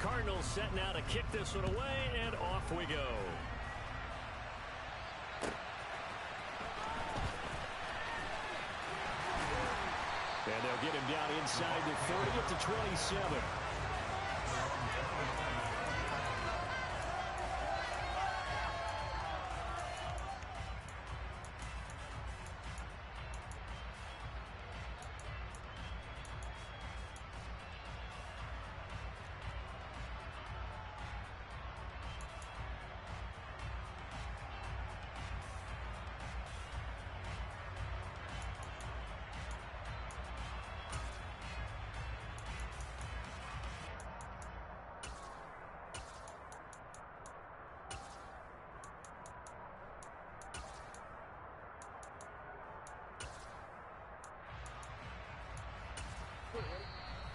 Cardinals setting out to kick this one away, and off we go. And they'll get him down inside the 30 at the 27.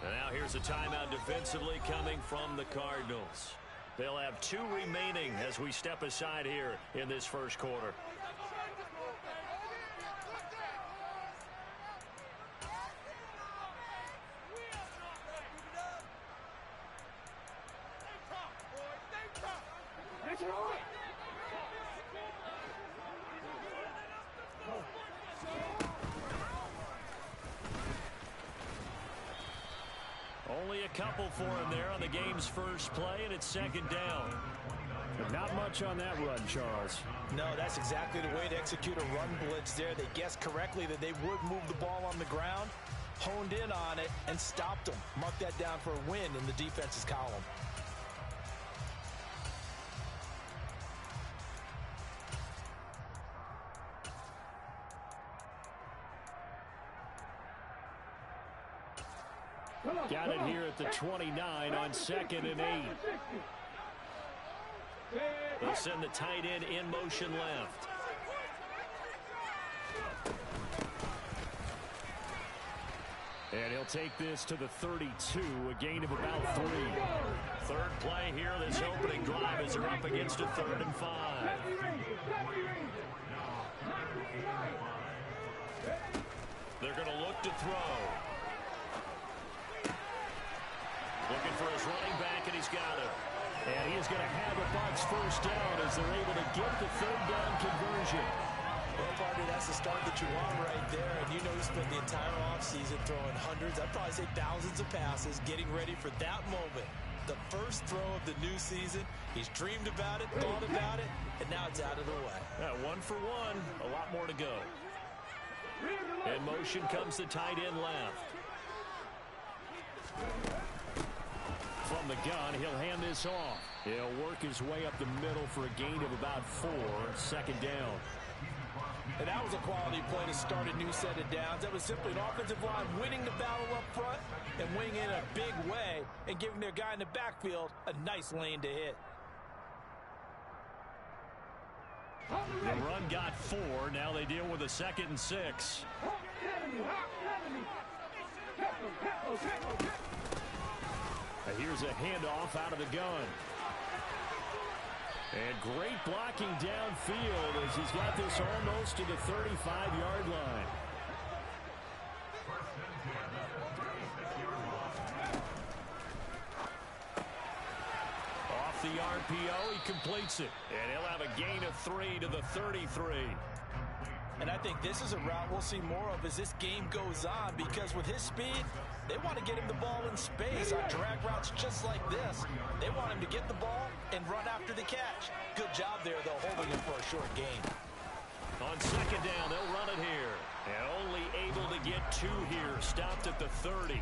And now here's a timeout defensively coming from the Cardinals. They'll have 2 remaining as we step aside here in this first quarter. Only a couple for him there on the game's first play, and it's second down. But not much on that run, Charles. No, that's exactly the way to execute a run blitz there. They guessed correctly that they would move the ball on the ground, honed in on it, and stopped them. Mark that down for a win in the defense's column. Got it here at the 29 on 2nd and 8. They'll send the tight end in motion left. And he'll take this to the 32, a gain of about 3. Third play here, this opening drive as they're up against a 3rd and 5. They're going to look to throw. Looking for his running back, and he's got it. And he is going to have a Bucs first down as they're able to get the 3rd down conversion. Well, partner, that's the start that you want right there. And you know he spent the entire offseason throwing hundreds, I'd probably say thousands of passes, getting ready for that moment. The first throw of the new season. He's dreamed about it, thought about it, and now it's out of the way. 1 for 1, a lot more to go. In motion comes the tight end left. From the gun, he'll hand this off. He'll work his way up the middle for a gain of about 4, 2nd down. And that was a quality play to start a new set of downs. That was simply an offensive line winning the battle up front and winning in a big way and giving their guy in the backfield a nice lane to hit. The run got 4. Now they deal with a 2nd and 6. Here's a handoff out of the gun. And great blocking downfield as he's got this almost to the 35-yard line. Off the RPO, he completes it. And he'll have a gain of 3 to the 33. And I think this is a route we'll see more of as this game goes on, because with his speed, they want to get him the ball in space on drag routes just like this. They want him to get the ball and run after the catch. Good job there, though, holding him for a short gain. On 2nd down, they'll run it here. And only able to get 2 here, stopped at the 30.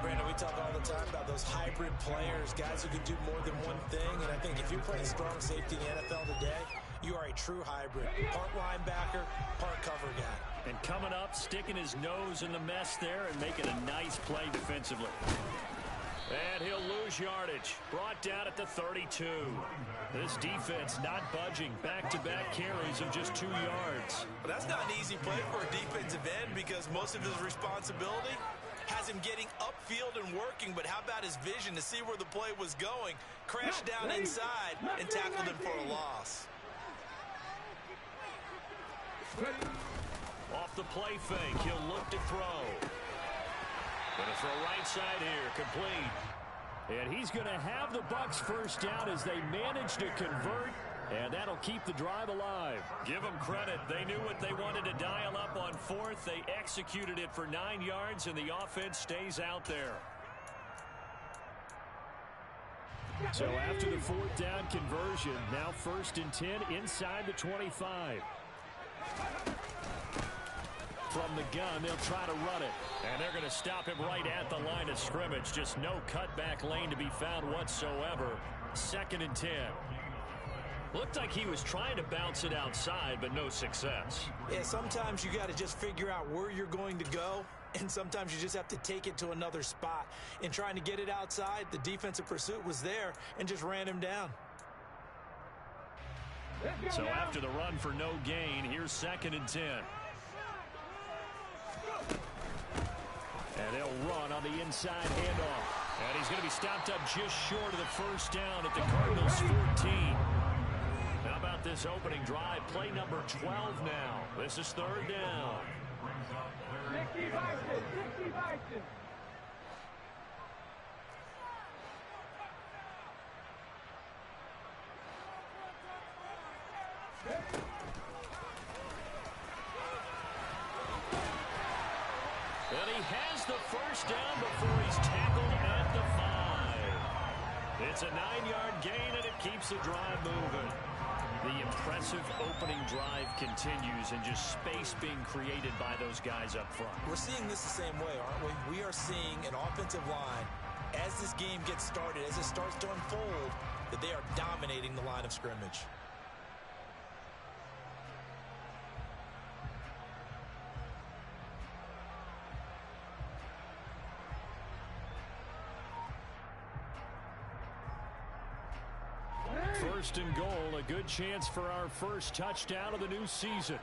Brandon, we talk all the time about those hybrid players, guys who can do more than one thing. And I think if you're playing strong safety in the NFL today, you are a true hybrid. Part linebacker, part cover guy. And coming up, sticking his nose in the mess there and making a nice play defensively. And he'll lose yardage. Brought down at the 32. This defense not budging. Back-to-back carries of just 2 yards. Well, that's not an easy play for a defensive end, because most of his responsibility has him getting upfield and working, but how about his vision to see where the play was going? Crashed down inside and tackled him for a loss. Off the play fake, he'll look to throw. Gonna throw right side here, complete. And he's going to have the Bucs first down as they manage to convert, and that'll keep the drive alive. Give them credit. They knew what they wanted to dial up on fourth. They executed it for 9 yards, and the offense stays out there. So after the fourth down conversion, now 1st and 10 inside the 25. From the gun, they'll try to run it. And they're going to stop him right at the line of scrimmage. Just no cutback lane to be found whatsoever. 2nd and 10. Looked like he was trying to bounce it outside, but no success. Yeah, sometimes you got to just figure out where you're going to go, and sometimes you just have to take it to another spot. In trying to get it outside, the defensive pursuit was there and just ran him down. So after the run for no gain, here's 2nd and 10. And they'll run on the inside handoff. And he's going to be stopped up just short of the first down at the Cardinals 14. How about this opening drive? Play number 12 now. This is 3rd down. And he has the first down before he's tackled at the 5. It's a 9-yard gain, and it keeps the drive moving. The impressive opening drive continues, and just space being created by those guys up front. We're seeing this the same way, aren't we? We are seeing an offensive line, as this game gets started, as it starts to unfold, that they are dominating the line of scrimmage. First and goal, a good chance for our first touchdown of the new season.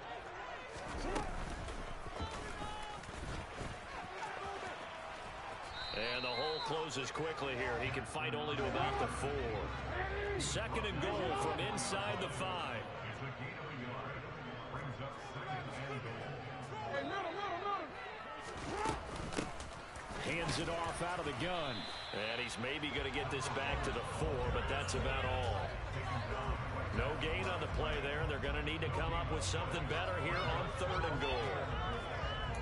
And the hole closes quickly here. He can fight only to about the 4. 2nd and goal from inside the 5. Hands it off out of the gun. And he's maybe going to get this back to the 4, but that's about all. No gain on the play there. They're going to need to come up with something better here on 3rd and goal.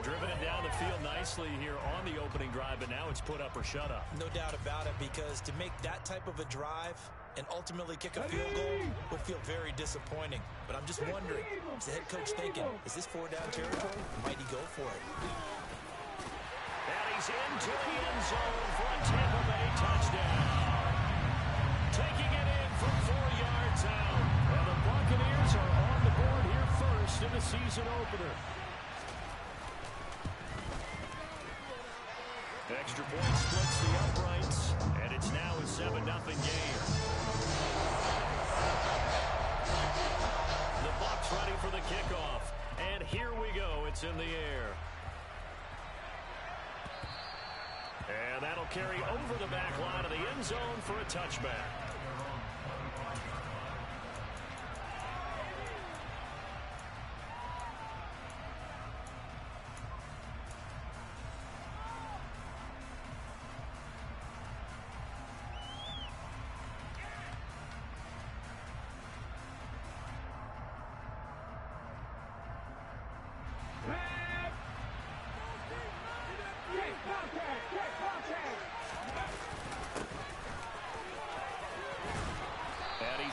Driven it down the field nicely here on the opening drive, but now it's put up or shut up. No doubt about it, because to make that type of a drive and ultimately kick a field goal would feel very disappointing. But I'm just wondering, is the head coach thinking, is this 4-down territory? Might he go for it? And he's into the end zone for a Tampa Bay touchdown. Taking it in from 4 yards out. And the Buccaneers are on the board here first in the season opener. Extra point splits the uprights, and it's now a 7-0 game. The Bucs ready for the kickoff, and here we go. It's in the air. And that'll carry over the back line of the end zone for a touchback.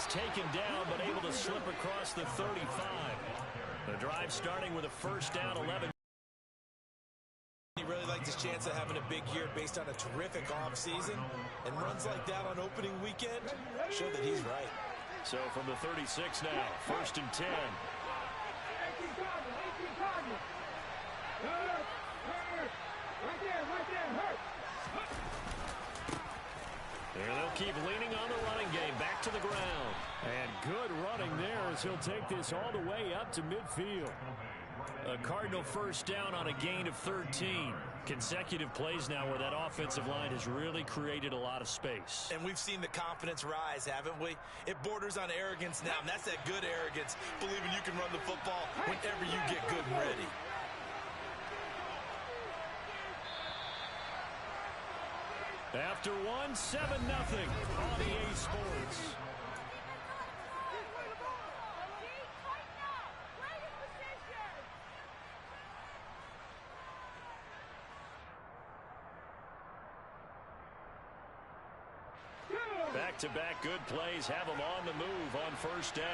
Taken down, but able to slip across the 35. The drive starting with a first down, 11. He really liked his chance of having a big year based on a terrific offseason, and runs like that on opening weekend show that he's right. So from the 36 now, 1st and 10. And they'll keep leaning on the running game. Back to the ground. And good running there as he'll take this all the way up to midfield. A Cardinal first down on a gain of 13. Consecutive plays now where that offensive line has really created a lot of space. And we've seen the confidence rise, haven't we? It borders on arrogance now, and that's that good arrogance, believing you can run the football whenever you get good and ready. After one, 7-0 on EA Sports. Back-to-back good plays have them on the move on first down.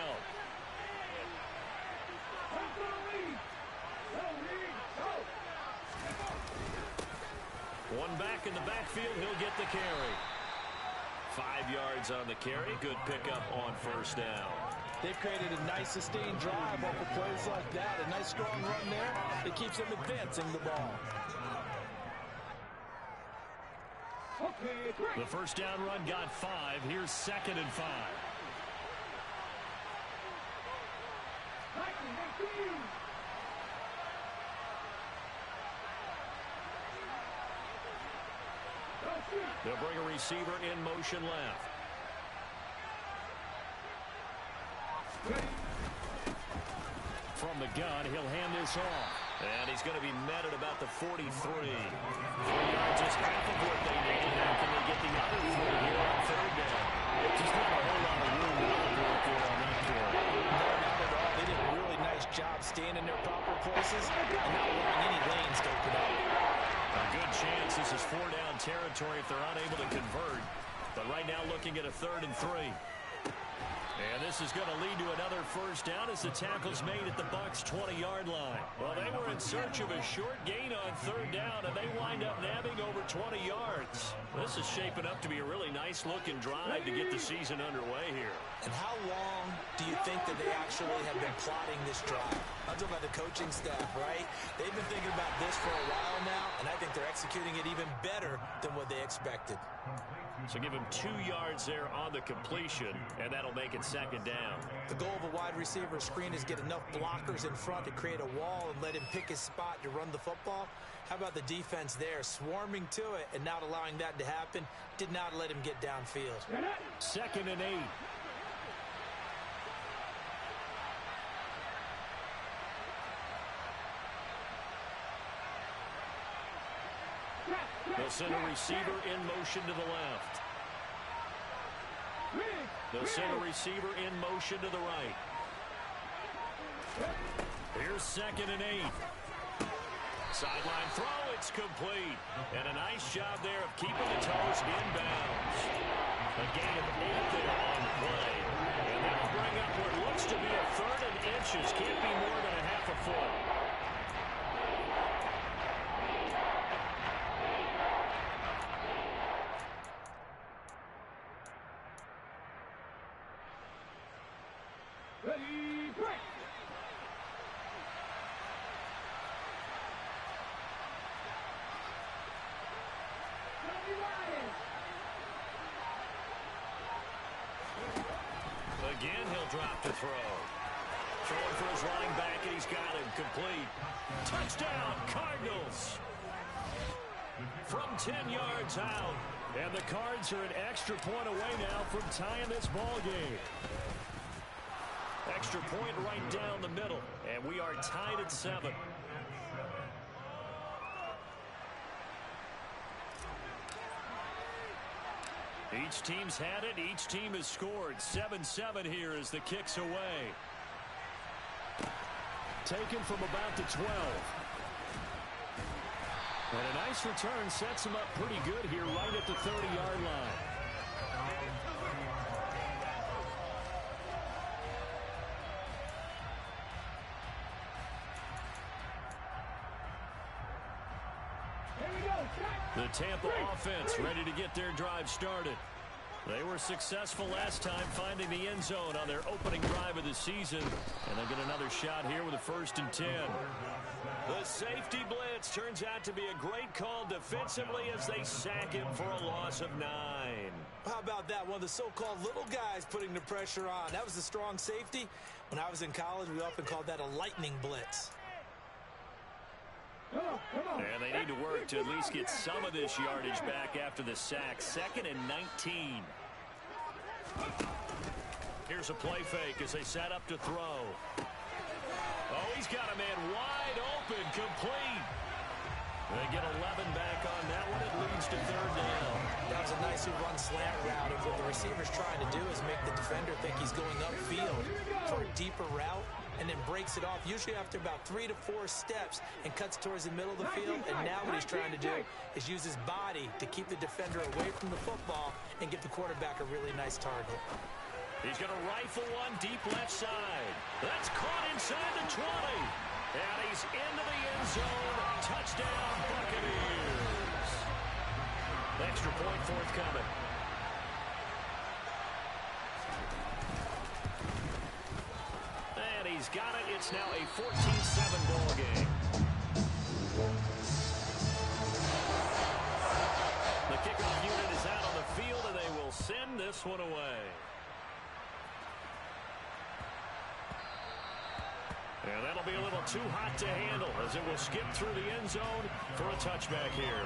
One back in the backfield, he'll get the carry. 5 yards on the carry. Good pickup on first down. They've created a nice sustained drive off of plays like that. A nice strong run there that keeps them advancing the ball. The first down run got 5. Here's 2nd and 5. They'll bring a receiver in motion left. From the gun, he'll hand this off. And he's going to be met at about the 43. 3 yards is half of what they need. Now can they get the other 3 here on third down? Just not a whole lot of room to work there on that carry. No, not at all. They did a really nice job staying in their proper places and not allowing any lanes to open up. A good chance this is 4-down territory if they're unable to convert. But right now looking at a 3rd and 3. And this is going to lead to another first down as the tackle's made at the Bucs' 20-yard line. Well, they were in search of a short gain on 3rd down, and they wind up nabbing over 20 yards. This is shaping up to be a really nice-looking drive to get the season underway here. And how long do you think that they actually have been plotting this drive? I'm talking about the coaching staff, right? They've been thinking about this for a while now, and I think they're executing it even better than what they expected. So give him 2 yards there on the completion, and that'll make it 2nd down. The goal of a wide receiver screen is get enough blockers in front to create a wall and let him pick his spot to run the football. How about the defense there, swarming to it and not allowing that to happen? Did not let him get downfield. 2nd and 8. They'll send a receiver in motion to the left. They'll send a receiver in motion to the right. Here's 2nd and 8. Sideline throw, it's complete. And a nice job there of keeping the toes inbounds. A gain of 8 there on the play. And that'll bring up what looks to be a 3rd and inches. Can't be more than a half a foot. Again, he'll drop to throw. Throwing for his running back, and he's got him complete. Touchdown, Cardinals! From 10 yards out. And the Cards are an extra point away now from tying this ball game. Extra point right down the middle. And we are tied at 7. Each team's had it. Each team has scored. 7-7 here as the kick's away. Taken from about the 12. And a nice return sets him up pretty good here right at the 30-yard line. The Tampa offense ready to get their drive started. They were successful last time finding the end zone on their opening drive of the season. And they'll get another shot here with a 1st and 10. The safety blitz turns out to be a great call defensively as they sack him for a loss of 9. How about that? One of the so-called little guys putting the pressure on. That was a strong safety. When I was in college, we often called that a lightning blitz. And they need to work to at least get some of this yardage back after the sack. 2nd and 19. Here's a play fake as they set up to throw. Oh, he's got a man wide open, complete. They get 11 back on that one. It leads to third down. That was a nicely run slant route. And what the receiver's trying to do is make the defender think he's going upfield for a deeper route and then breaks it off, usually after about 3 to 4 steps, and cuts towards the middle of the field. And now what he's trying to do is use his body to keep the defender away from the football and give the quarterback a really nice target. He's going to rifle one deep left side. That's caught inside the 20. And he's into the end zone. Touchdown, Buccaneers. Extra point forthcoming. And he's got it. It's now a 14-7 ball game. The kickoff unit is out on the field, and they will send this one away. And that'll be a little too hot to handle as it will skip through the end zone for a touchback here.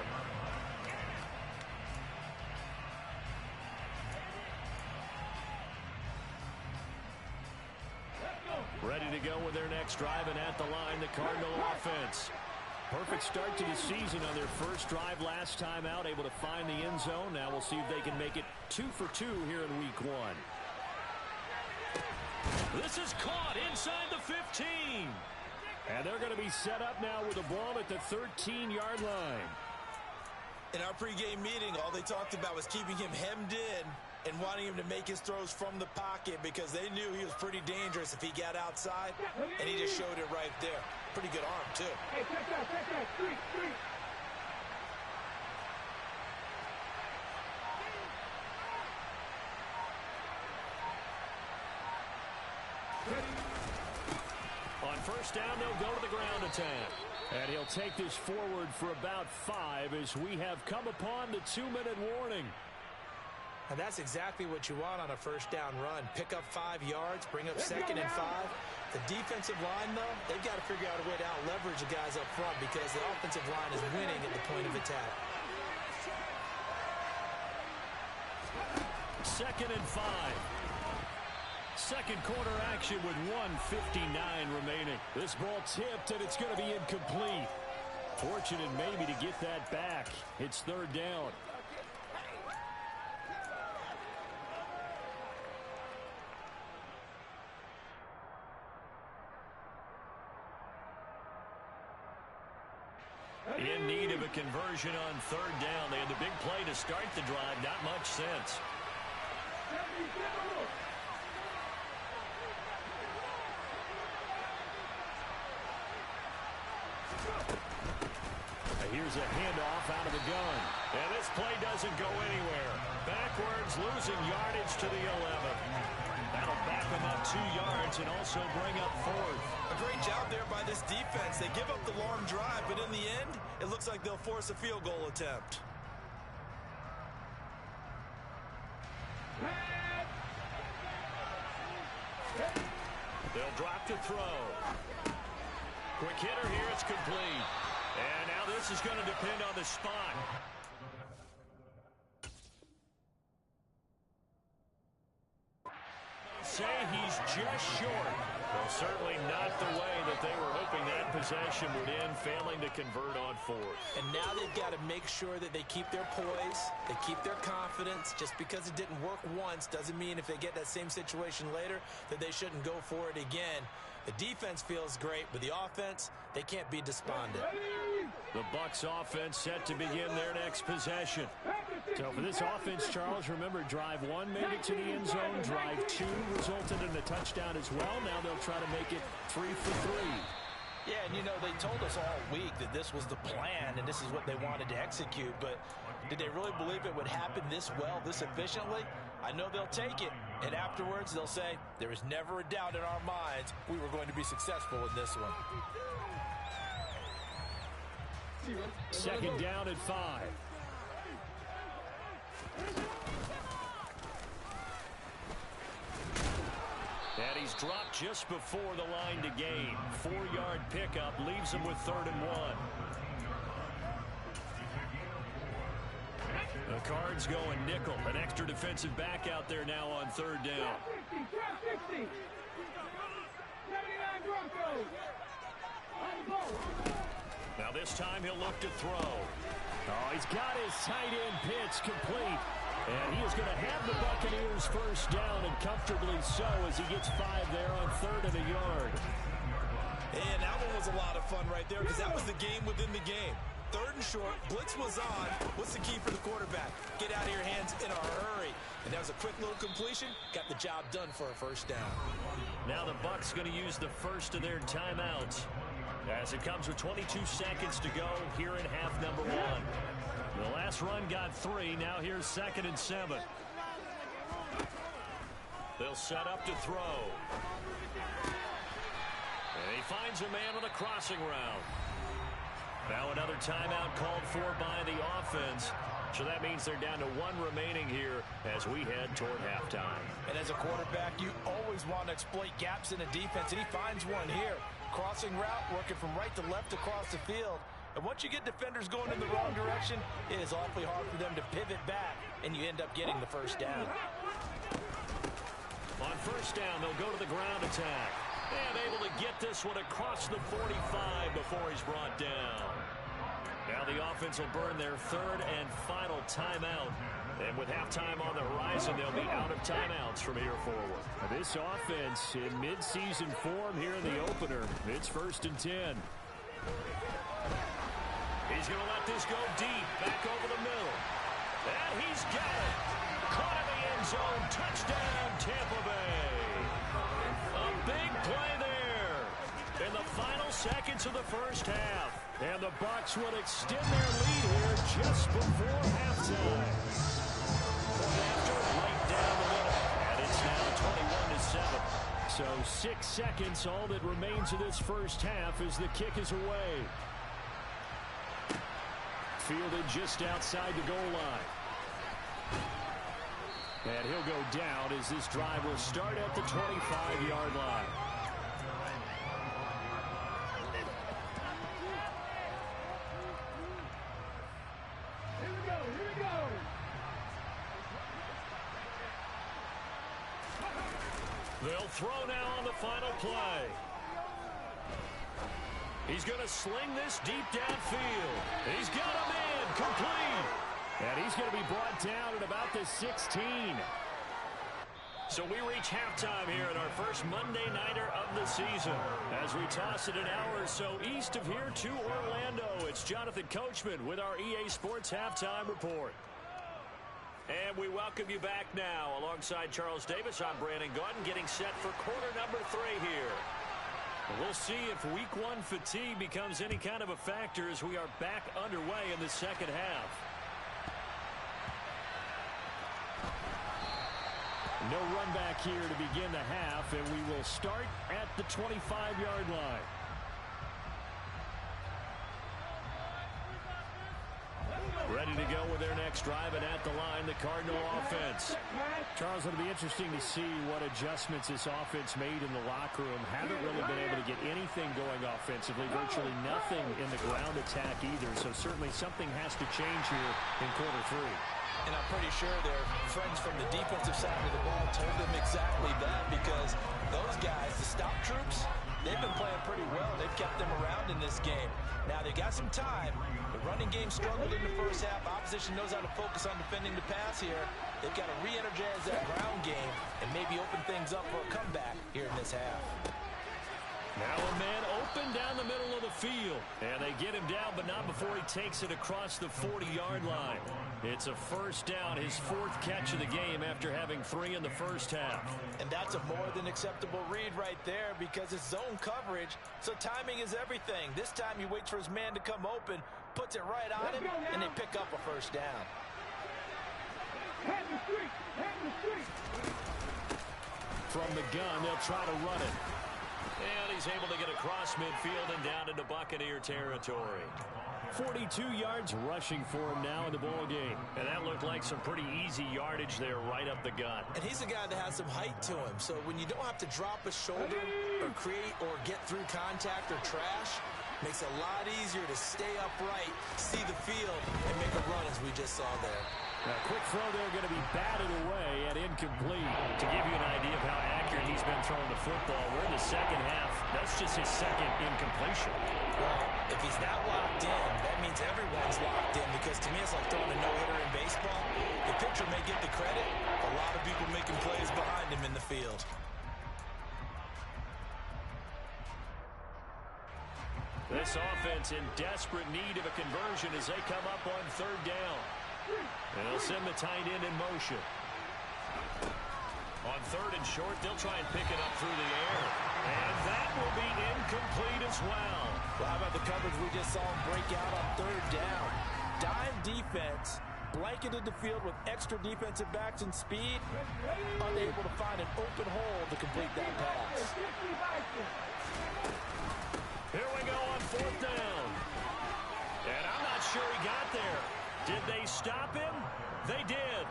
Ready to go with their next drive, and at the line, the Cardinal offense. Perfect start to the season on their first drive last time out, able to find the end zone. Now we'll see if they can make it 2 for 2 here in week 1. This is caught inside the 15. And they're going to be set up now with the ball at the 13-yard line. In our pregame meeting, all they talked about was keeping him hemmed in and wanting him to make his throws from the pocket because they knew he was pretty dangerous if he got outside, and he just showed it right there. Pretty good arm, too. Hey, check that. Street. On first down, they'll go to the ground attack. And he'll take this forward for about 5 as we have come upon the 2-minute warning. And that's exactly what you want on a first down run. Pick up 5 yards, bring up 2nd and 5. The defensive line, though, they've got to figure out a way to out-leverage the guys up front because the offensive line is winning at the point of attack. 2nd and 5. Second quarter action with 1:59 remaining. This ball tipped, and it's going to be incomplete. Fortunate maybe to get that back. It's third down. In need of a conversion on third down. They had the big play to start the drive. Not much sense. Here's a handoff out of the gun. And this play doesn't go anywhere. Backwards, losing yardage to the 11. That'll back them up 2 yards and also bring up 4th. A great job there by this defense. They give up the long drive, but in the end, it looks like they'll force a field goal attempt. They'll drop to throw. Quick hitter here, it's complete. And now this is going to depend on the spot. Say he's just short. Well, certainly not the way that they were hoping that possession would end, failing to convert on 4th. And now they've got to make sure that they keep their poise, they keep their confidence. Just because it didn't work once doesn't mean if they get that same situation later that they shouldn't go for it again. The defense feels great, but the offense, they can't be despondent. The Bucs offense set to begin their next possession. So for this offense, Charles, remember, drive 1 made it to the end zone. Drive 2 resulted in a touchdown as well. Now they'll try to make it 3 for 3. Yeah, and you know, they told us all week that this was the plan and this is what they wanted to execute, but did they really believe it would happen this well, this efficiently? I know they'll take it, and afterwards they'll say, there is never a doubt in our minds we were going to be successful in this one. Second down at 5. And he's dropped just before the line to gain. 4-yard pickup leaves him with 3rd and 1. The Cards going nickel. An extra defensive back out there now on 3rd down. Now this time he'll look to throw. Oh, he's got his tight end pitch complete. And he is going to have the Buccaneers first down, and comfortably so, as he gets 5 there on 3rd and a yard. And that one was a lot of fun right there, because that was the game within the game. 3rd and short, blitz was on. What's the key for the quarterback? Get out of your hands in a hurry. And that was a quick little completion. Got the job done for a first down. Now the Bucs going to use the first of their timeouts, as it comes with 22 seconds to go here in half number 1. The last run got 3. Now here's 2nd and 7. They'll set up to throw. And he finds a man on the crossing route. Now another timeout called for by the offense. So that means they're down to 1 remaining here as we head toward halftime. And as a quarterback, you always want to exploit gaps in a defense, and he finds one here. Crossing route, working from right to left across the field. And once you get defenders going in the wrong direction, it is awfully hard for them to pivot back, and you end up getting the first down. On first down, they'll go to the ground attack. And able to get this one across the 45 before he's brought down. Now the offense will burn their 3rd and final timeout. And with halftime on the horizon, they'll be out of timeouts from here forward. This offense in midseason form here in the opener. It's 1st and 10. He's going to let this go deep, back over the middle. And he's got it. Caught in the end zone. Touchdown, Tampa Bay. A big play there in the final seconds of the first half. And the Bucs will extend their lead here just before halftime. Point after, right down the middle. And it's now 21-7. So 6 seconds, all that remains of this first half as the kick is away. Fielded just outside the goal line. And he'll go down as this drive will start at the 25-yard line. Here we go. They'll throw now on the final play. He's going to sling this deep downfield. He's got him in, complete. And he's going to be brought down at about the 16. So we reach halftime here in our first Monday Nighter of the season. As we toss it an hour or so east of here to Orlando, it's Jonathan Coachman with our EA Sports Halftime Report. And we welcome you back now. Alongside Charles Davis, I'm Brandon Gaudin, getting set for quarter number 3 here. We'll see if week 1 fatigue becomes any kind of a factor as we are back underway in the second half. No run back here to begin the half, and we will start at the 25-yard line. Ready to go with their next drive, and at the line, the Cardinal offense. Charles, it'll be interesting to see what adjustments this offense made in the locker room. Haven't really been able to get anything going offensively, virtually nothing in the ground attack either, so certainly something has to change here in quarter 3. And I'm pretty sure their friends from the defensive side of the ball told them exactly that, because those guys, the stop troops, they've been playing pretty well. They've kept them around in this game. Now, they got some time. The running game struggled in the first half. Opposition knows how to focus on defending the pass here. They've got to re-energize that ground game and maybe open things up for a comeback here in this half. Now a man open down the middle of the field. And they get him down, but not before he takes it across the 40-yard line. It's a first down, his 4th catch of the game after having 3 in the first half. And that's a more than acceptable read right there, because it's zone coverage, so timing is everything. This time he waits for his man to come open, puts it right on him, and they pick up a first down. Head in the street. From the gun, they'll try to run it. And he's able to get across midfield and down into Buccaneer territory. 42 yards rushing for him now in the ball game. And that looked like some pretty easy yardage there right up the gut. And he's a guy that has some height to him, so when you don't have to drop a shoulder or create or get through contact or trash, makes it a lot easier to stay upright, see the field, and make a run as we just saw there. A quick throw there going to be batted away and incomplete. To give you an idea of how accurate he's been throwing the football, we're in the second half. That's just his second incompletion. Well, if he's not locked in, that means everyone's locked in, because to me it's like throwing a no-hitter in baseball. The pitcher may get the credit, a lot of people making plays behind him in the field. This offense in desperate need of a conversion as they come up on third down. And they'll send the tight end in motion. On third and short, they'll try and pick it up through the air. And that will be incomplete as well. Well, how about the coverage we just saw him break out on third down? Dime defense, blanketed the field with extra defensive backs and speed, unable to find an open hole to complete that pass. Here we go on fourth down. And I'm not sure he got there. Did they stop him? They did.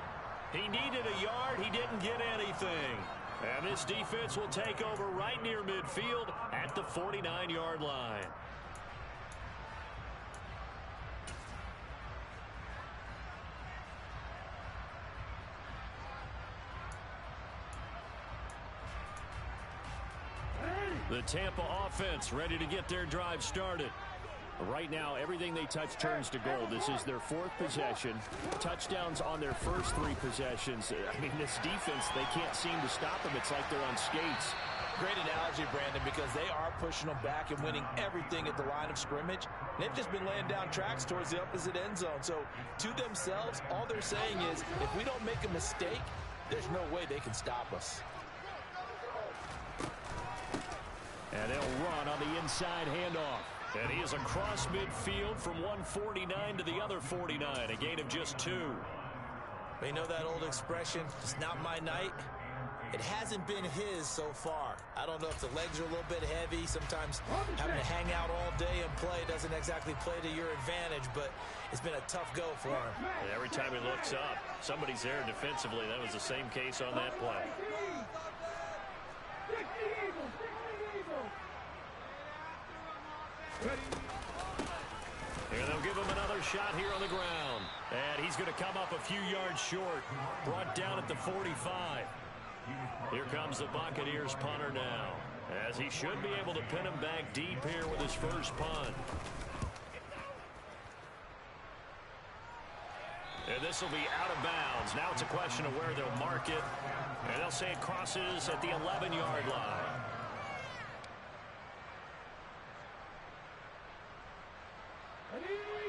He needed a yard. He didn't get anything. And this defense will take over right near midfield at the 49-yard line. The Tampa offense ready to get their drive started. Right now, everything they touch turns to gold. This is their fourth possession. Touchdowns on their first three possessions. I mean, this defense, they can't seem to stop them. It's like they're on skates. Great analogy, Brandon, because they are pushing them back and winning everything at the line of scrimmage. They've just been laying down tracks towards the opposite end zone. So, to themselves, all they're saying is, if we don't make a mistake, there's no way they can stop us. And they'll run on the inside handoff. And he is across midfield from 149 to the other 49. A gain of just 2. You know that old expression, it's not my night? It hasn't been his so far. I don't know if the legs are a little bit heavy. Sometimes having to hang out all day and play doesn't exactly play to your advantage, but it's been a tough go for him. And every time he looks up, somebody's there defensively. That was the same case on that play. And they'll give him another shot here on the ground. And he's going to come up a few yards short. Brought down at the 45. Here comes the Buccaneers punter now, as he should be able to pin him back deep here with his first punt. And this will be out of bounds. Now it's a question of where they'll mark it. And they'll say it crosses at the 11-yard line.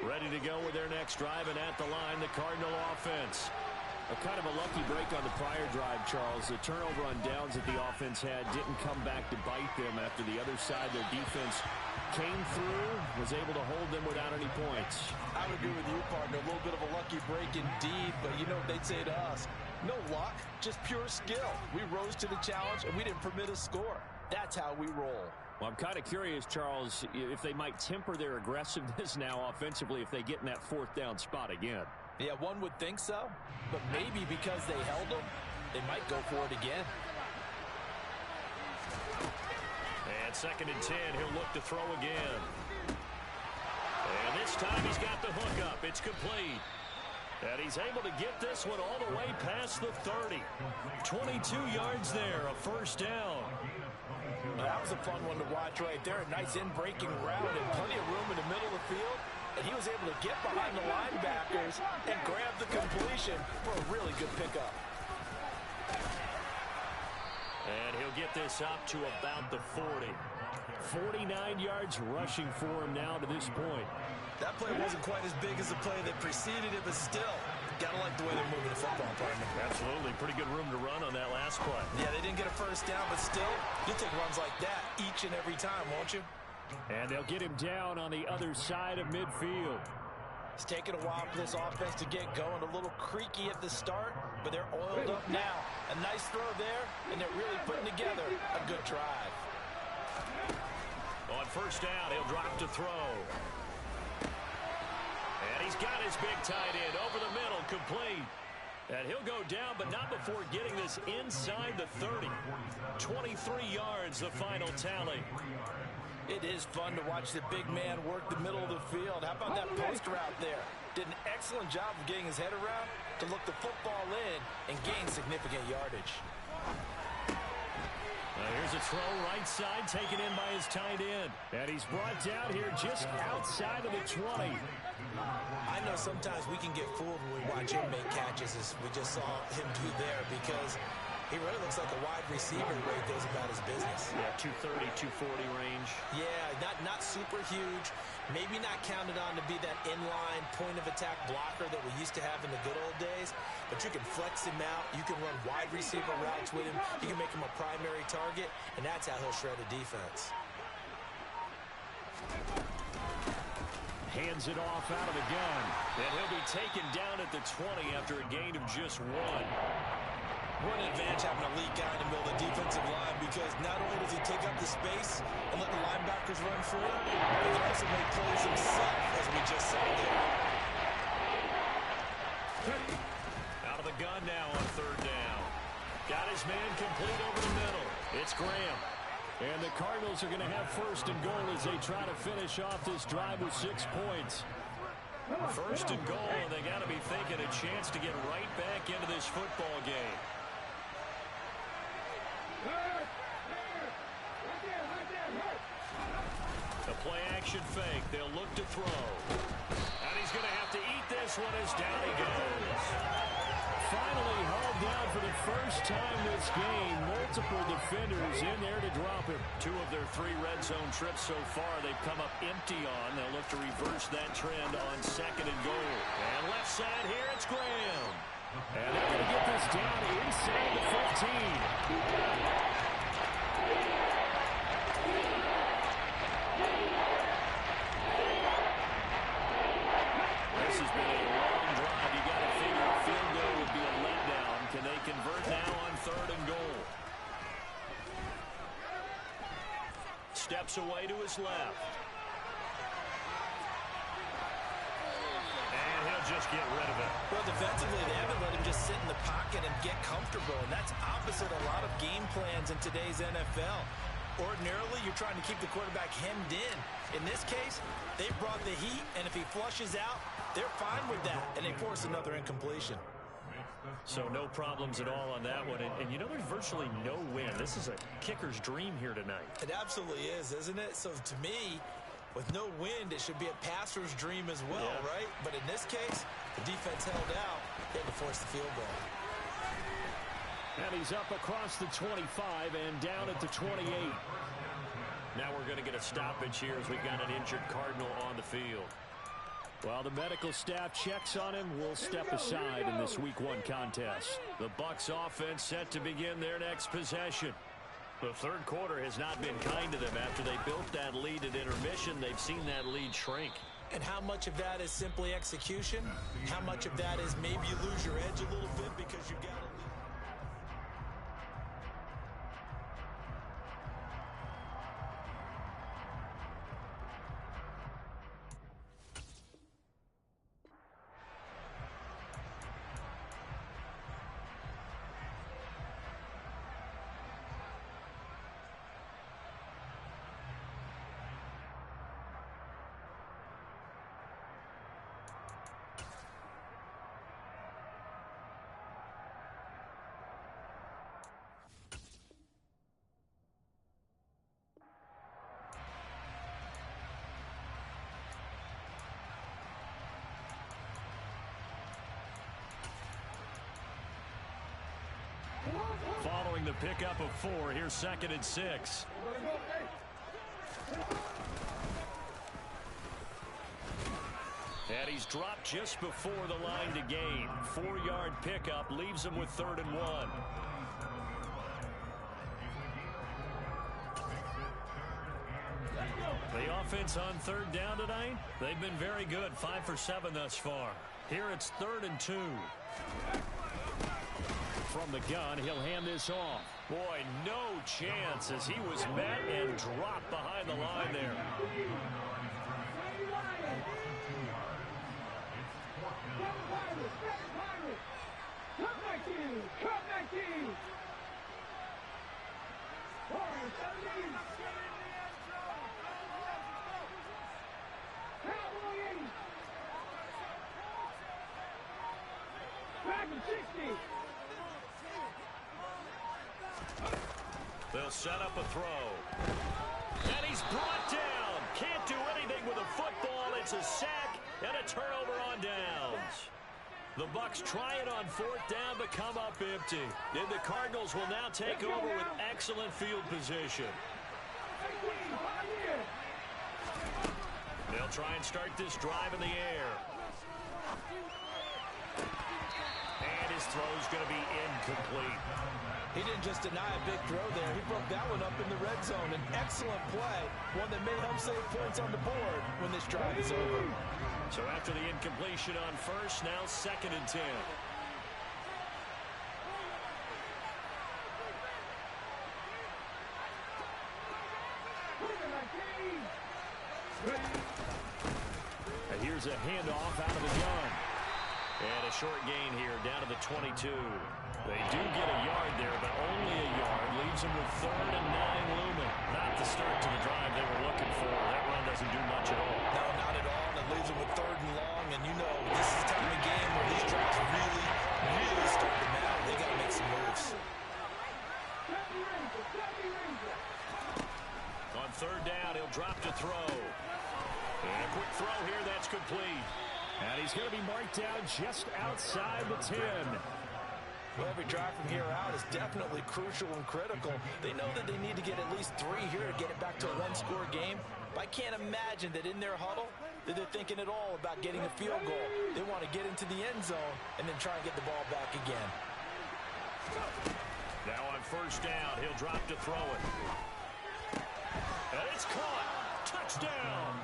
Ready to go with their next drive, and at the line, the Cardinal offense. A kind of a lucky break on the prior drive, Charles. The turnover on downs that the offense had didn't come back to bite them after the other side. Their defense came through, was able to hold them without any points. I would agree with you, partner. A little bit of a lucky break indeed, but you know what they'd say to us? No luck, just pure skill. We rose to the challenge, and we didn't permit a score. That's how we roll. Well, I'm kind of curious, Charles, if they might temper their aggressiveness now offensively if they get in that fourth down spot again. Yeah, one would think so, but maybe because they held them, they might go for it again. And 2nd and 10, he'll look to throw again. And this time he's got the hook up. It's complete. And he's able to get this one all the way past the 30. 22 yards there, a first down. That was a fun one to watch right there. A nice in-breaking route and plenty of room in the middle of the field. And he was able to get behind the linebackers and grab the completion for a really good pickup. And he'll get this up to about the 40. 49 yards rushing for him now to this point. That play wasn't quite as big as the play that preceded it, but still, gotta like the way they're moving the football, partner. Absolutely. Pretty good room to run on that last play. Yeah, they didn't get a first down, but still, you'll take runs like that each and every time, won't you? And they'll get him down on the other side of midfield. It's taken a while for this offense to get going. A little creaky at the start, but they're oiled up now. A nice throw there, and they're really putting together a good drive. On first down, he'll drop to throw. And he's got his big tight end over the middle, complete. And he'll go down, but not before getting this inside the 30. 23 yards, the final tally. It is fun to watch the big man work the middle of the field. How about that post route there? Did an excellent job of getting his head around to look the football in and gain significant yardage. Here's a throw right side taken in by his tight end. And he's brought down here just outside of the 20. I know sometimes we can get fooled when we watch him make catches, as we just saw him do there, because he really looks like a wide receiver the way he goes about his business. Yeah, 230, 240 range. Yeah, not super huge. Maybe not counted on to be that inline point-of-attack blocker that we used to have in the good old days. But you can flex him out. You can run wide receiver routes with him. You can make him a primary target, and that's how he'll shred a defense. Hands it off out of the gun. And he'll be taken down at the 20 after a gain of just 1. What an advantage having a elite guy in the middle of the defensive line, because not only does he take up the space and let the linebackers run free, he can also make plays himself, as we just saw there. Out of the gun now on 3rd down. Got his man complete over the middle. It's Graham. And the Cardinals are going to have 1st and goal as they try to finish off this drive with 6 points. 1st and goal, and they got to be thinking a chance to get right back into this football game. The play action fake. They'll look to throw. And he's going to have to eat this one as down he goes. Finally hauled down for the first time this game. Multiple defenders in there to drop him. 2 of their 3 red zone trips so far they've come up empty on. They'll look to reverse that trend on 2nd and goal. And left side here, it's Graham. And they're going to get this down inside the 15. This has been a long drive. You got to figure a field goal would be a letdown. Can they convert now on 3rd and goal? Steps away to his left. And he'll just get rid of it. Well, defensively, they haven't let him just sit in the pocket and get comfortable, and that's opposite a lot of game plans in today's NFL. Ordinarily, you're trying to keep the quarterback hemmed in. In this case, they brought the heat, and if he flushes out, they're fine with that, and they force another incompletion. So no problems at all on that one. And you know, there's virtually no win. This is a kicker's dream here tonight. It absolutely is, isn't it? So to me, with no wind, it should be a passer's dream as well, right? But in this case, the defense held out. They had to force the field goal. And he's up across the 25 and down at the 28. Now we're going to get a stoppage here as we've got an injured Cardinal on the field. While the medical staff checks on him, we'll step aside in this Week 1 contest. The Bucs offense set to begin their next possession. The 3rd quarter has not been kind to them. After they built that lead at intermission, they've seen that lead shrink. And how much of that is simply execution? How much of that is maybe you lose your edge a little bit because you got a lead? Following the pickup of 4, here's 2nd and 6. And he's dropped just before the line to gain. 4-yard pickup leaves him with 3rd and 1. The offense on 3rd down tonight, they've been very good. 5 for 7 thus far. Here it's 3rd and 2. From the gun, he'll hand this off. Boy, no chance as he was met and dropped behind the line there. They'll set up a throw. And he's brought down. Can't do anything with a football. It's a sack and a turnover on downs. The Bucs try it on 4th down but come up empty. And the Cardinals will now take over with excellent field position. They'll try and start this drive in the air. And his throw's going to be incomplete. He didn't just deny a big throw there. He broke that one up in the red zone. An excellent play, one that may help save points on the board when this drive is over. So after the incompletion on 1st, now 2nd and 10. And here's a handoff out of the gun. And a short gain here down to the 22. They do get a yard there, but only a yard. Leaves them with 3rd and 9 looming. Not the start to the drive they were looking for. That run doesn't do much at all. No, not at all. And it leaves them with 3rd and long. And you know, this is the time of the game where these drives really start to matter. They got to make some moves. On 3rd down, he'll drop to throw. And a quick throw here, that's complete. And he's going to be marked down just outside the 10. Well, every drive from here out is definitely crucial and critical. They know that they need to get at least 3 here to get it back to a 1-score game. But I can't imagine that in their huddle that they're thinking at all about getting a field goal. They want to get into the end zone and then try and get the ball back again. Now on 1st down, he'll drop to throw it. And it's caught. Touchdown.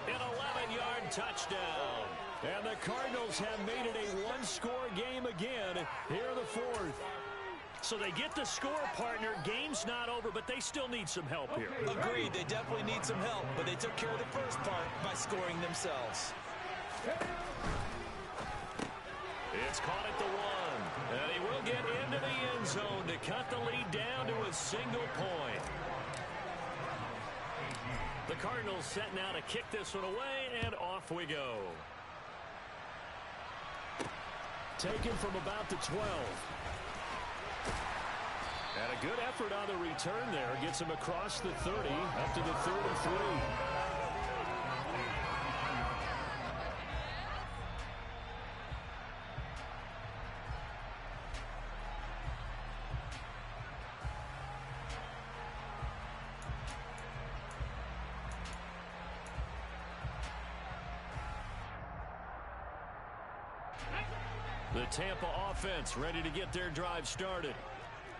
An 11-yard touchdown. And the Cardinals have made it a 1-score game again here in the 4th. So they get the score, partner. Game's not over, but they still need some help here. Agreed. They definitely need some help, but they took care of the first part by scoring themselves. It's caught at the 1. And he will get into the end zone to cut the lead down to a single point. The Cardinals set now to kick this one away, and off we go. Taken from about the 12. And a good effort on the return there. Gets him across the 30, up to the 33. The Tampa offense ready to get their drive started.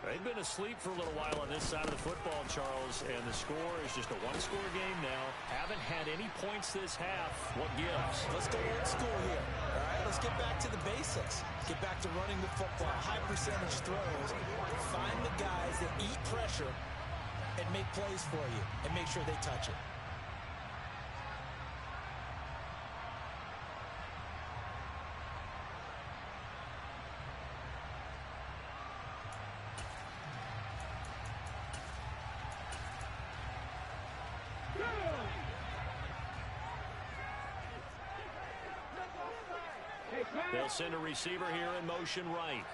They've been asleep for a little while on this side of the football, Charles, and the score is just a 1-score game now. Haven't had any points this half. What gives? Let's go old school here. All right, let's get back to the basics. Get back to running the football, high percentage throws. Find the guys that eat pressure and make plays for you and make sure they touch it. They'll send a receiver here in motion right.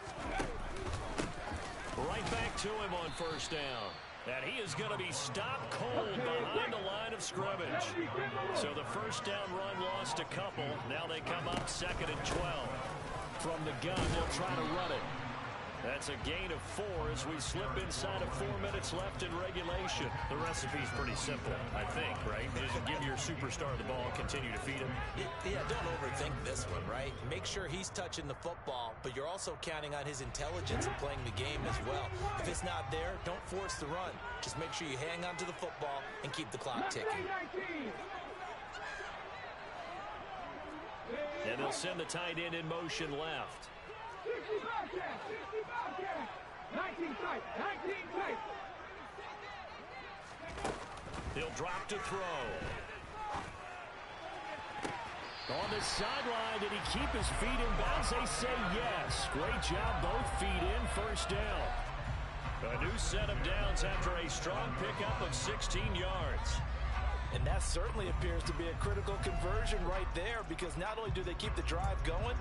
Right back to him on 1st down. And he is going to be stopped cold behind the line of scrimmage. So the 1st down run lost a couple. Now they come up 2nd and 12. From the gun, they'll try to run it. That's a gain of 4 as we slip inside of 4 minutes left in regulation. The recipe's pretty simple, I think, right? Just give your superstar the ball, continue to feed him. Yeah, don't overthink this one, right? Make sure he's touching the football, but you're also counting on his intelligence in playing the game as well. If it's not there, don't force the run. Just make sure you hang on to the football and keep the clock ticking. And they'll send the tight end in motion left. 60 Bobcats! 60 Bobcats! 19 tight! 19 tight! He'll drop to throw. On the sideline, did he keep his feet in bounds? They say yes. Great job, both feet in, 1st down. A new set of downs after a strong pickup of 16 yards. And that certainly appears to be a critical conversion right there, because not only do they keep the drive going,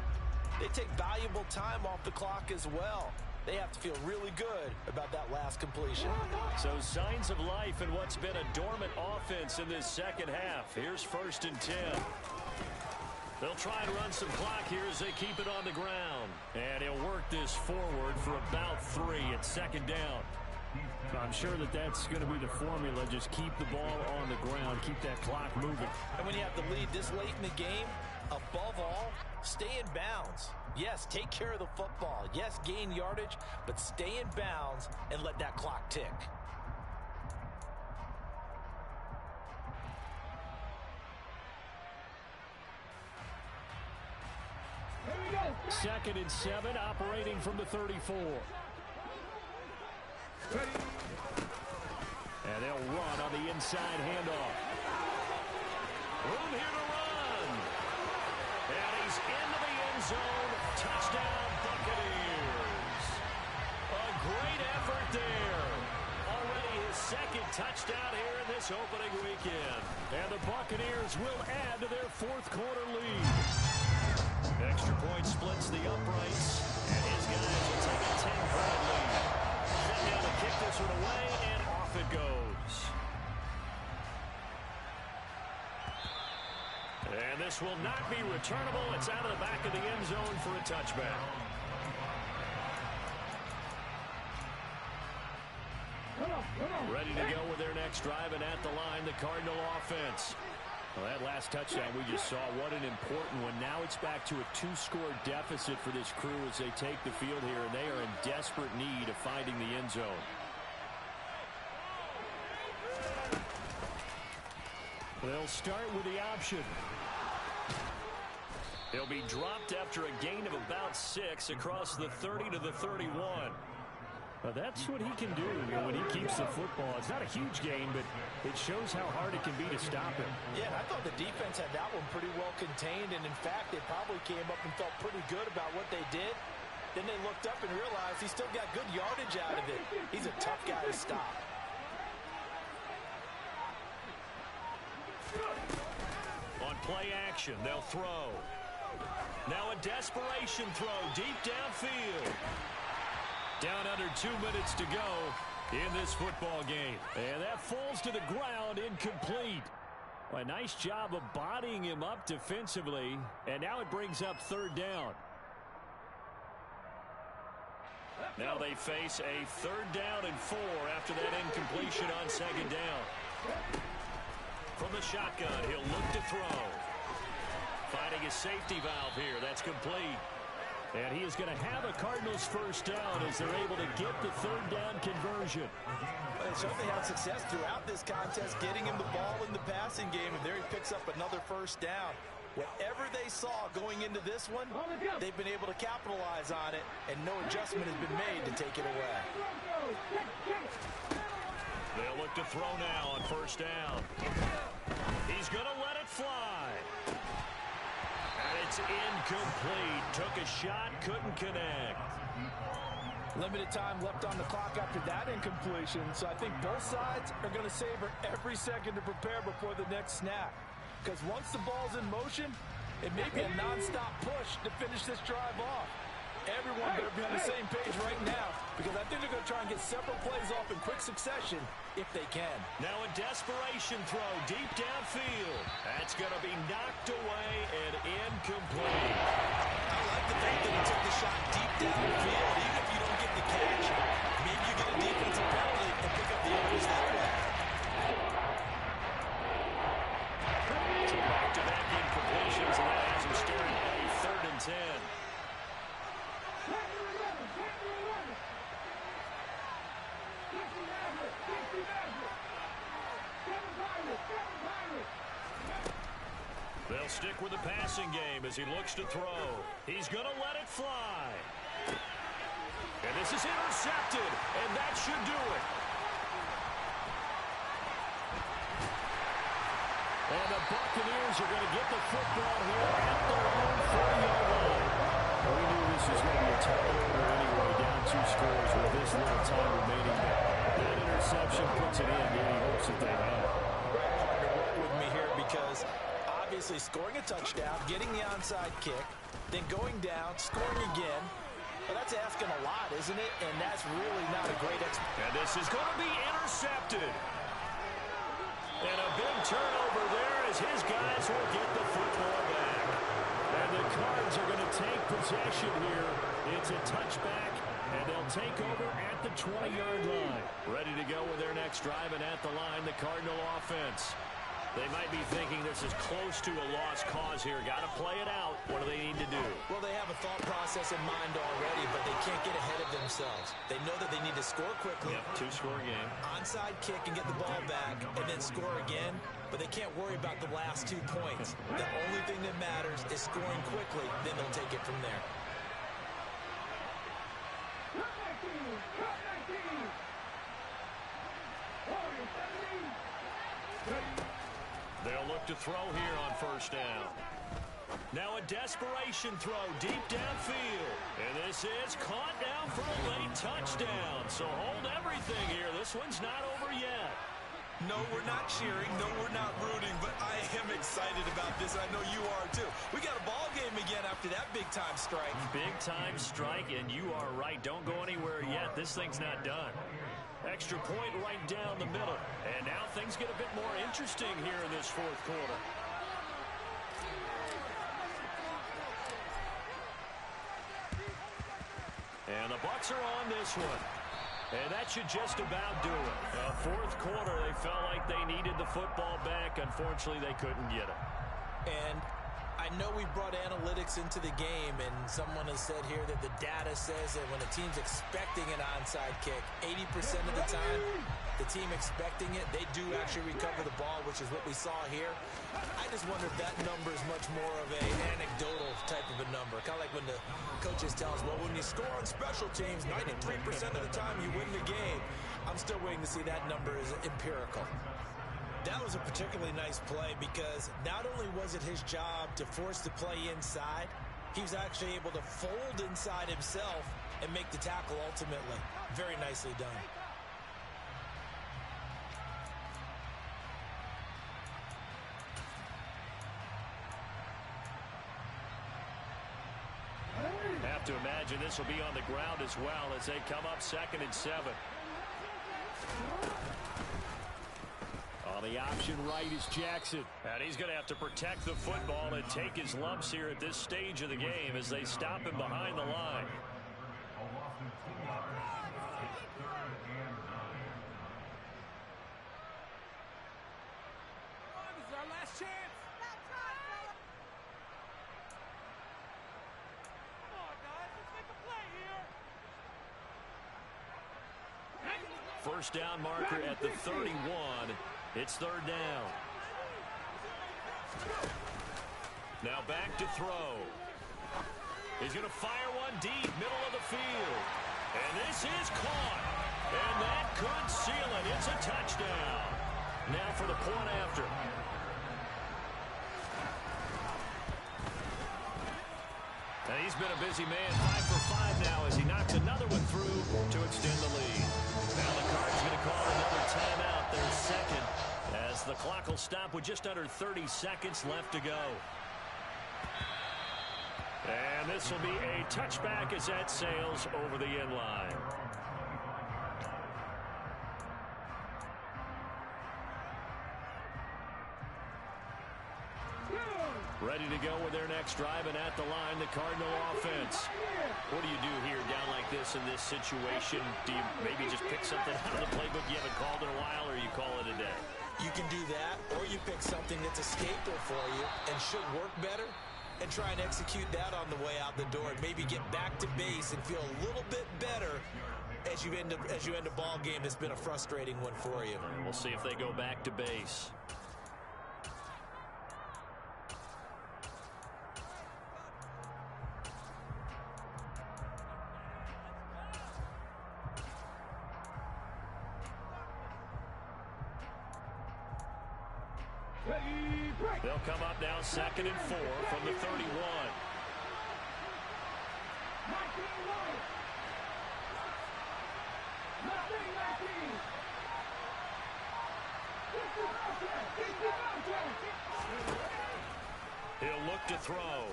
they take valuable time off the clock as well. They have to feel really good about that last completion. So signs of life in what's been a dormant offense in this second half. Here's 1st and 10. They'll try and run some clock here as they keep it on the ground. And he'll work this forward for about 3 at 2nd down. I'm sure that that's going to be the formula. Just keep the ball on the ground. Keep that clock moving. And when you have the lead this late in the game, above all, stay in bounds. Yes, take care of the football. Yes, gain yardage, but stay in bounds and let that clock tick. Here we go. 2nd and 7, operating from the 34. And they'll run on the inside handoff. Room here to run. And he's into the end zone. Touchdown, Buccaneers. A great effort there. Already his 2nd touchdown here in this opening weekend. And the Buccaneers will add to their 4th quarter lead. Extra point splits the uprights. And his guys will take a 10-point lead. Set down to kick this one away, and off it goes. And this will not be returnable. It's out of the back of the end zone for a touchback. Ready to go with their next drive, and at the line, the Cardinal offense. Well, that last touchdown we just saw, what an important one. Now it's back to a 2-score deficit for this crew as they take the field here, and they are in desperate need of finding the end zone. They'll start with the option. He'll be dropped after a gain of about 6 across the 30 to the 31. Well, that's what he can do, when he keeps the football. It's not a huge gain, but it shows how hard it can be to stop him. Yeah, I thought the defense had that one pretty well contained, and in fact, they probably came up and felt pretty good about what they did. Then they looked up and realized he still got good yardage out of it. He's a tough guy to stop. On play action, they'll throw. Now a desperation throw deep downfield. Down under 2 minutes to go in this football game. And that falls to the ground, incomplete. Well, a nice job of bodying him up defensively. And now it brings up 3rd down. Now they face a 3rd down and 4 after that incompletion on 2nd down. From the shotgun, he'll look to throw. Finding a safety valve here. That's complete. And he is going to have a Cardinals 1st down as they're able to get the 3rd down conversion. They certainly had success throughout this contest, getting him the ball in the passing game, and there he picks up another 1st down. Whatever they saw going into this one, they've been able to capitalize on it, and no adjustment has been made to take it away. They'll look to throw now on 1st down. He's going to let it fly. And it's incomplete. Took a shot, couldn't connect. Limited time left on the clock after that incompletion, so I think both sides are going to savor every second to prepare before the next snap. Because once the ball's in motion, it may be a nonstop push to finish this drive off. Everyone better be on the same page right now, because I think they're going to try and get several plays off in quick succession if they can. Now a desperation throw deep downfield. That's going to be knocked away and incomplete. I like the fact that he took the shot deep downfield. Even if you don't get the catch, maybe you get a defensive penalty and pick up the yards that way. So back-to-back incompletions, and that has him staring at a 3rd and 10. They'll stick with the passing game as he looks to throw. He's going to let it fly. And this is intercepted, and that should do it. And the Buccaneers are going to get the football here at their own 40-yard line. We knew this was going to be a tall order anyway, down 2 scores with this little time remaining. But that interception puts it in. Yeah, he hopes that they have. Partner, work with me here because obviously scoring a touchdown, getting the onside kick, then going down, scoring again. Well, that's asking a lot, isn't it? And that's really not a great expectation. And this is going to be intercepted. And a big turnover there as his guys will get the football back. And the Cards are going to take possession here. It's a touchback, and they'll take over at the 20-yard line. Ready to go with their next drive, and at the line, the Cardinal offense. They might be thinking this is close to a lost cause here. Got to play it out. What do they need to do? Well, they have a thought process in mind already, but they can't get ahead of themselves. They know that they need to score quickly. Yep, two-score game. Onside kick and get the ball back, and then score again. But they can't worry about the last 2 points. The only thing that matters is scoring quickly. Then they'll take it from there. They'll look to throw here on first down. Now a desperation throw deep downfield. And this is caught down for a late touchdown. So hold everything here. This one's not over yet. No, we're not cheering. No, we're not rooting. But I am excited about this. I know you are, too. We got a ball game again after that big-time strike. Big-time strike, and you are right. Don't go anywhere yet. This thing's not done. Extra point right down the middle. And now things get a bit more interesting here in this fourth quarter. And the Bucs are on this one. And that should just about do it. Fourth quarter, they felt like they needed the football back. Unfortunately, they couldn't get it. And I know we brought analytics into the game, and someone has said here that the data says that when a team's expecting an onside kick, 80% of the time, the team expecting it, they do actually recover the ball, which is what we saw here. I just wonder if that number is much more of an anecdotal type of a number. Kind of like when the coaches tell us, well, when you score on special teams, 93% of the time you win the game. I'm still waiting to see that number is empirical. That was a particularly nice play because not only was it his job to force the play inside, he was actually able to fold inside himself and make the tackle ultimately. Very nicely done. Have to imagine this will be on the ground as well as they come up 2nd and 7. On the option right is Jackson. And he's going to have to protect the football and take his lumps here at this stage of the game as they stop him behind the line. This is our last chance. Come on, guys. Let's make a play here. First down marker at the 31. It's 3rd down. Now back to throw. He's going to fire one deep, middle of the field. And this is caught. And that could seal it. It's a touchdown. Now for the point after. And he's been a busy man, 5 for 5 now as he knocks another one through to extend the lead. Now the Cards going to call another timeout, their second, as the clock will stop with just under 30 seconds left to go. And this will be a touchback as that sails over the end line. Ready to go with their next drive, and at the line, the Cardinal offense. What do you do here down like this in this situation? Do you maybe just pick something out of the playbook you haven't called in a while, or you call it a day? You can do that, or you pick something that's a staple for you and should work better and try and execute that on the way out the door and maybe get back to base and feel a little bit better as you end a ball game that's been a frustrating one for you. We'll see if they go back to base. They'll come up now 2nd and 4 from the 31. He'll look to throw.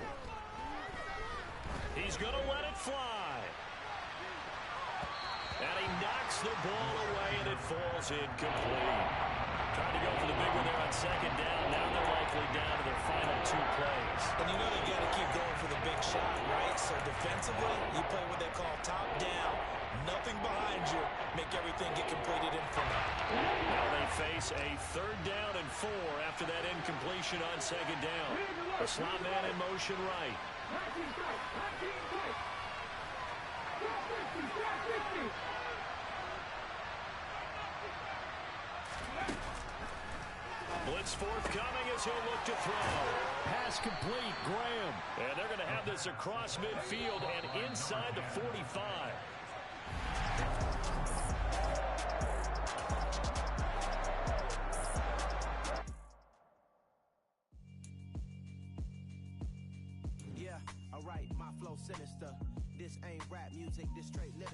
He's going to let it fly. And he knocks the ball away, and it falls incomplete. Trying to go for the big one there on second down. Now they're likely down to their final 2 plays. And you know they got to keep going for the big shot, right? So defensively, you play what they call top down. Nothing behind you. Make everything get completed in front. Now they face a 3rd down and 4 after that incompletion on second down. The slot man in motion right. Blitz forthcoming as he'll look to throw. Pass complete, Graham. And they're going to have this across midfield and inside the 45. Yeah, alright, my flow sinister. This ain't rap music, this straight literature.